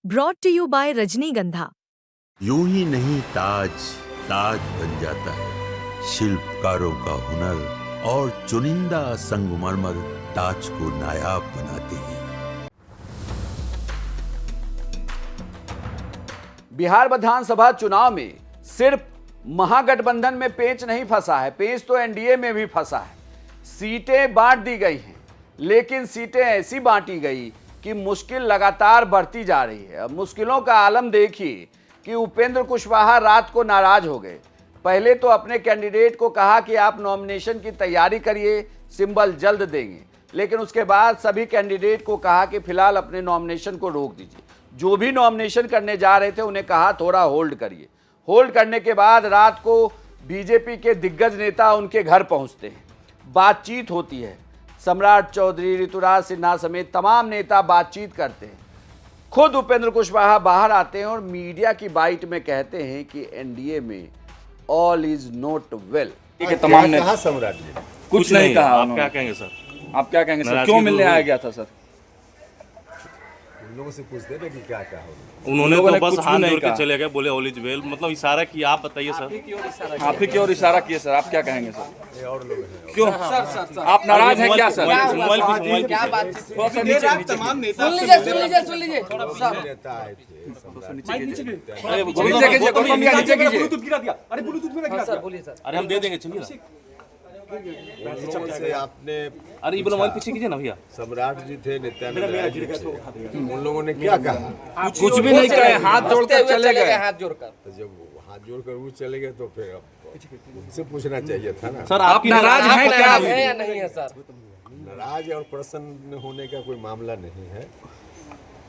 Brought to you bye रजनीगंधा। यूं ही नहीं ताज ताज बन जाता है, शिल्पकारों का हुनर और चुनिंदा संगमरमर ताज को नायाब बनाते हैं। बिहार विधानसभा चुनाव में सिर्फ महागठबंधन में पेंच नहीं फंसा है, पेंच तो एनडीए में भी फंसा है। सीटें बांट दी गई हैं, लेकिन सीटें ऐसी बांटी गई कि मुश्किल लगातार बढ़ती जा रही है। अब मुश्किलों का आलम देखिए कि उपेंद्र कुशवाहा रात को नाराज हो गए। पहले तो अपने कैंडिडेट को कहा कि आप नॉमिनेशन की तैयारी करिए, सिंबल जल्द देंगे, लेकिन उसके बाद सभी कैंडिडेट को कहा कि फिलहाल अपने नॉमिनेशन को रोक दीजिए। जो भी नॉमिनेशन करने जा रहे थे उन्हें कहा थोड़ा होल्ड करिए। होल्ड करने के बाद रात को बीजेपी के दिग्गज नेता उनके घर पहुंचते हैं, बातचीत होती है। सम्राट चौधरी, ऋतुराज सिन्हा समेत तमाम नेता बातचीत करते हैं। खुद उपेंद्र कुशवाहा बाहर आते हैं और मीडिया की बाइट में कहते हैं कि एनडीए में ऑल इज नॉट वेल। तमाम ने कहा सम्राट जी कुछ नहीं कहा। आप क्या कहेंगे सर? आप क्या कहेंगे सर? क्यों मिलने आया गया था सर? उन लोगों से पूछते ना कि क्या क्या होगा। उन्होंने लोगों तो ने बस कुछ हाथ नहीं जोड़ के कहा। चले गए, बोले ऑल इज वेल, मतलब इशारा किया। आप बताइए सर। आप ही की ओर इशारा किए सर, आप क्या कहेंगे सर? ये और लोग हैं। क्यों सर आप नाराज हैं क्या सर? मोबाइल क्या बात? थोड़ा सा नीचे नेता आए थे नीचे कीजिए, गौतम भैया नीचे कीजिए। अरे हम दे देंगे, चलिए ना। उन लोगों से आपने अरे ये मोबाइल पीछे कीजिए ना भैया। सम्राट जी थे, नित्यानंद राय जी थे, उन लोगों ने क्या कहा? कुछ भी नहीं कहे, हाथ जोड़कर चले गए। तो जब वो हाथ जोड़कर वो चले गए तो फिर अब उनसे पूछना चाहिए था ना। सर आप नाराज हैं क्या? या नहीं है सर? नाराज और प्रसन्न होने का कोई मामला नहीं है,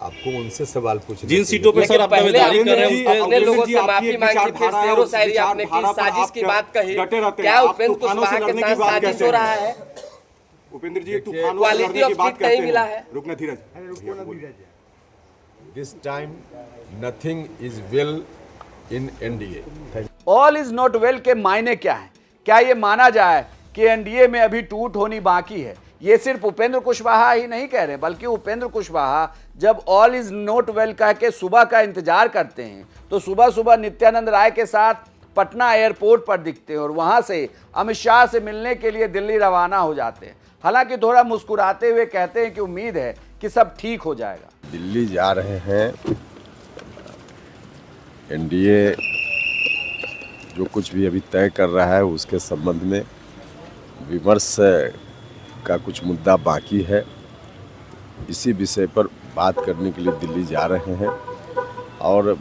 आपको उनसे सवाल पूछना जिन चाहिए। सीटों पे सर आप दावेदारी कर रहे हैं अपने लोगों से माफी मांगी, फिर शेरो शायरी आपने की, साजिश की बात कही। क्या उपेंद्र कुशवाहा के साथ साजिश हो रहा है? Upendra ji quality of seat नहीं मिला है। रुकना धीरज। This time nothing is well in NDA. All is not well के मायने क्या है? क्या ये माना जाए कि एनडीए में अभी टूट होनी बाकी है? ये सिर्फ उपेंद्र कुशवाहा ही नहीं कह रहे, बल्कि उपेंद्र कुशवाहा जब ऑल इज नॉट वेल कह के सुबह का इंतजार करते हैं तो सुबह सुबह नित्यानंद राय के साथ पटना एयरपोर्ट पर दिखते हैं और वहां से अमित शाह से मिलने के लिए दिल्ली रवाना हो जाते हैं। हालांकि थोड़ा मुस्कुराते हुए कहते हैं कि उम्मीद है कि सब ठीक हो जाएगा। दिल्ली जा रहे हैं। एनडीए जो कुछ भी अभी तय कर रहा है उसके संबंध में विमर्श का कुछ मुद्दा बाकी है। इसी विषय पर बात करने के लिए दिल्ली जा रहे हैं और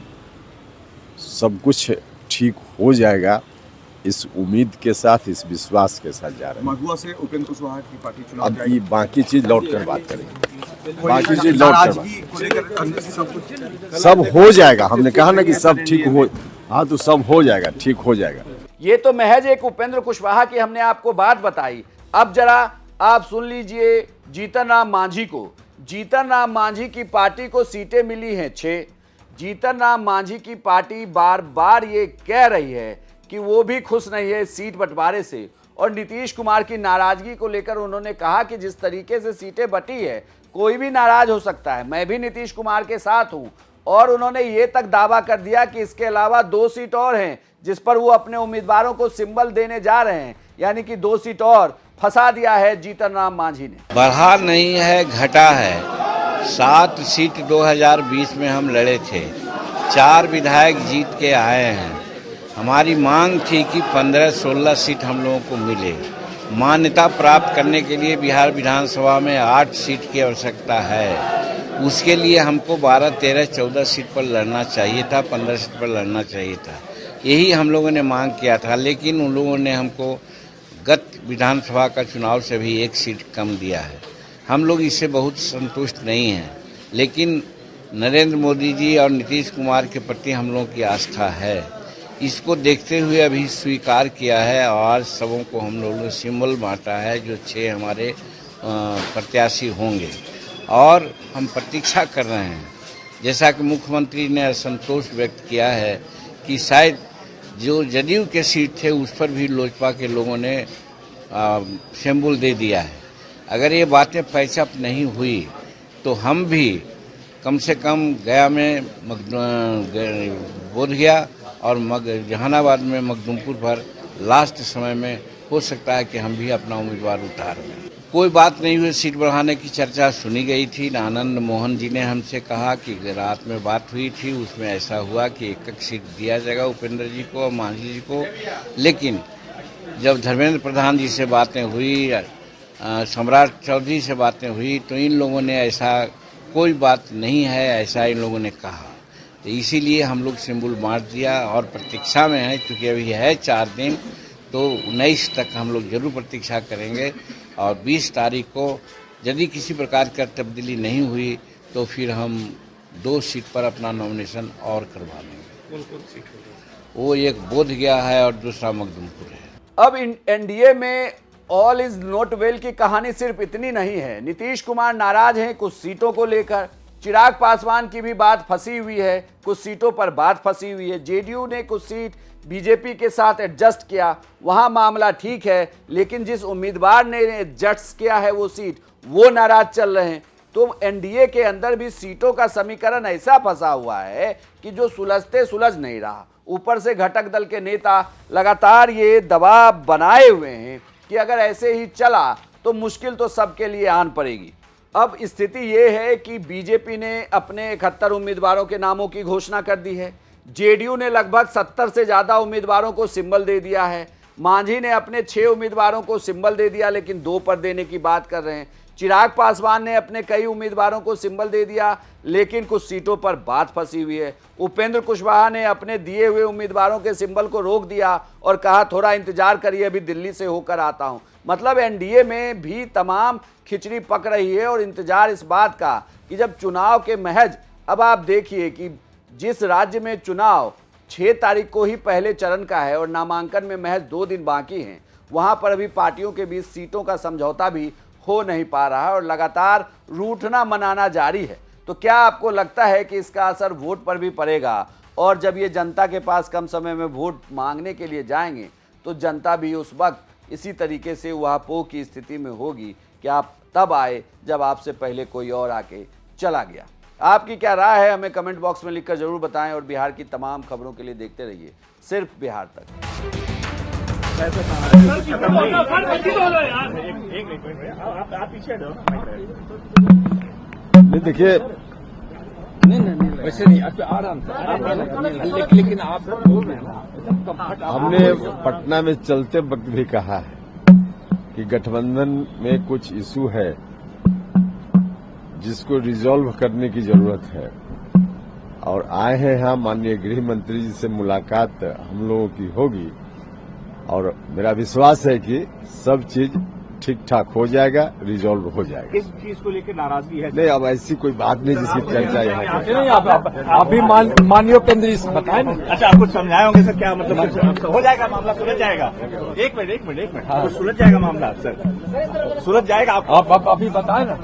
सब कुछ ठीक हो जाएगा, इस उम्मीद के साथ, इस विश्वास के साथ जा रहे हैं। महुआ से उपेंद्र कुशवाहा की पार्टी चुनाव अब ये बाकी चीज लौट कर बात करेंगे, बाकी चीज लौट कर सब हो जाएगा। हमने कहा ना कि सब ठीक हो, हाँ तो सब हो जाएगा, ठीक हो जाएगा। ये तो महज एक उपेंद्र कुशवाहा की हमने आपको बात बताई। अब जरा आप सुन लीजिए जीतन राम मांझी को। जीतन राम मांझी की पार्टी को सीटें मिली हैं 6। जीतन राम मांझी की पार्टी बार बार ये कह रही है कि वो भी खुश नहीं है सीट बंटवारे से, और नीतीश कुमार की नाराजगी को लेकर उन्होंने कहा कि जिस तरीके से सीटें बटी है कोई भी नाराज हो सकता है, मैं भी नीतीश कुमार के साथ हूं। और उन्होंने ये तक दावा कर दिया कि इसके अलावा 2 सीट और हैं जिस पर वो अपने उम्मीदवारों को सिंबल देने जा रहे हैं, यानी कि 2 सीट और फंसा दिया है जीतन राम मांझी ने। बढ़ा नहीं है, घटा है। 7 सीट 2020 में हम लड़े थे, 4 विधायक जीत के आए हैं। हमारी मांग थी कि 15-16 सीट हम लोगों को मिले। मान्यता प्राप्त करने के लिए बिहार विधानसभा में 8 सीट की आवश्यकता है। उसके लिए हमको 12, 13, 14 सीट पर लड़ना चाहिए था, 15 सीट पर लड़ना चाहिए था। यही हम लोगों ने मांग किया था, लेकिन उन लोगों ने हमको गत विधानसभा का चुनाव से भी 1 सीट कम दिया है। हम लोग इससे बहुत संतुष्ट नहीं हैं, लेकिन नरेंद्र मोदी जी और नीतीश कुमार के प्रति हम लोगों की आस्था है। इसको देखते हुए अभी स्वीकार किया है और सबों को हम लोगों ने सिंबल बांटा है जो 6 हमारे प्रत्याशी होंगे, और हम प्रतीक्षा कर रहे हैं। जैसा कि मुख्यमंत्री ने असंतोष व्यक्त किया है कि शायद जो जदयू के सीट थे उस पर भी लोजपा के लोगों ने सिंबल दे दिया है। अगर ये बातें पैचअप नहीं हुई तो हम भी कम से कम गया में बोधगया और जहानाबाद में मखदूमपुर पर लास्ट समय में हो सकता है कि हम भी अपना उम्मीदवार उतार दें। कोई बात नहीं हुई, सीट बढ़ाने की चर्चा सुनी गई थी। आनंद मोहन जी ने हमसे कहा कि रात में बात हुई थी, उसमें ऐसा हुआ कि एक सीट दिया जाएगा उपेंद्र जी को और मांझी जी को। लेकिन जब धर्मेंद्र प्रधान जी से बातें हुई, सम्राट चौधरी से बातें हुई, तो इन लोगों ने ऐसा कोई बात नहीं है ऐसा इन लोगों ने कहा। तो इसीलिए हम लोग सिंबल मार दिया और प्रतीक्षा में है, क्योंकि अभी है 4 दिन, तो 19 तक हम लोग जरूर प्रतीक्षा करेंगे। और 20 तारीख को यदि किसी प्रकार का तब्दीली नहीं हुई तो फिर हम 2 सीट पर अपना नॉमिनेशन और करवा लेंगे। वो एक बोधगया है और दूसरा मखदूमपुर है। अब एनडीए में ऑल इज नॉट वेल की कहानी सिर्फ इतनी नहीं है। नीतीश कुमार नाराज हैं कुछ सीटों को लेकर, चिराग पासवान की भी बात फंसी हुई है, कुछ सीटों पर बात फंसी हुई है। जेडीयू ने कुछ सीट बीजेपी के साथ एडजस्ट किया, वहां मामला ठीक है, लेकिन जिस उम्मीदवार ने एडजस्ट किया है वो सीट वो नाराज चल रहे हैं। तो एनडीए के अंदर भी सीटों का समीकरण ऐसा फंसा हुआ है कि जो सुलझते सुलझ नहीं रहा। ऊपर से घटक दल के नेता लगातार ये दबाव बनाए हुए हैं कि अगर ऐसे ही चला तो मुश्किल तो सबके लिए आन पड़ेगी। अब स्थिति ये है कि बीजेपी ने अपने 71 उम्मीदवारों के नामों की घोषणा कर दी है। जेडीयू ने लगभग 70 से ज़्यादा उम्मीदवारों को सिंबल दे दिया है। मांझी ने अपने 6 उम्मीदवारों को सिंबल दे दिया, लेकिन 2 पर देने की बात कर रहे हैं। चिराग पासवान ने अपने कई उम्मीदवारों को सिंबल दे दिया, लेकिन कुछ सीटों पर बात फंसी हुई है। उपेंद्र कुशवाहा ने अपने दिए हुए उम्मीदवारों के सिंबल को रोक दिया और कहा थोड़ा इंतजार करिए, अभी दिल्ली से होकर आता हूं। मतलब एनडीए में भी तमाम खिचड़ी पक रही है और इंतजार इस बात का कि जब चुनाव के महज, अब आप देखिए कि जिस राज्य में चुनाव 6 तारीख को ही पहले चरण का है और नामांकन में महज 2 दिन बाकी हैं, वहां पर अभी पार्टियों के बीच सीटों का समझौता भी हो नहीं पा रहा है और लगातार रूठना मनाना जारी है। तो क्या आपको लगता है कि इसका असर वोट पर भी पड़ेगा? और जब ये जनता के पास कम समय में वोट मांगने के लिए जाएंगे तो जनता भी उस वक्त इसी तरीके से उहापोह की स्थिति में होगी कि आप तब आए जब आपसे पहले कोई और आके चला गया। आपकी क्या राय है हमें कमेंट बॉक्स में लिखकर जरूर बताएं और बिहार की तमाम खबरों के लिए देखते रहिए सिर्फ बिहार तक। देखिए, वैसे नहीं आराम से, लेकिन आप बोल रहे हैं ना, हमने पटना में चलते वक्त भी कहा है कि गठबंधन में कुछ इशू है जिसको रिजॉल्व करने की जरूरत है और आए हैं यहाँ माननीय गृह मंत्री जी से मुलाकात हम लोगों की होगी और मेरा विश्वास है कि सब चीज ठीक ठाक हो जाएगा, रिजॉल्व हो जाएगा। किस चीज को लेकर नाराजगी है? नहीं, अब ऐसी कोई बात नहीं जिसकी चर्चा यहाँ नहीं, आप भी माननीय उपेंद्र जी बताएं। अच्छा, आप कुछ समझाए होंगे सर, क्या मतलब हो जाएगा, मामला सुलझ जाएगा? एक मिनट तो सुलझ जाएगा मामला सर, सुलझ जाएगा। आप अभी बताएं ना।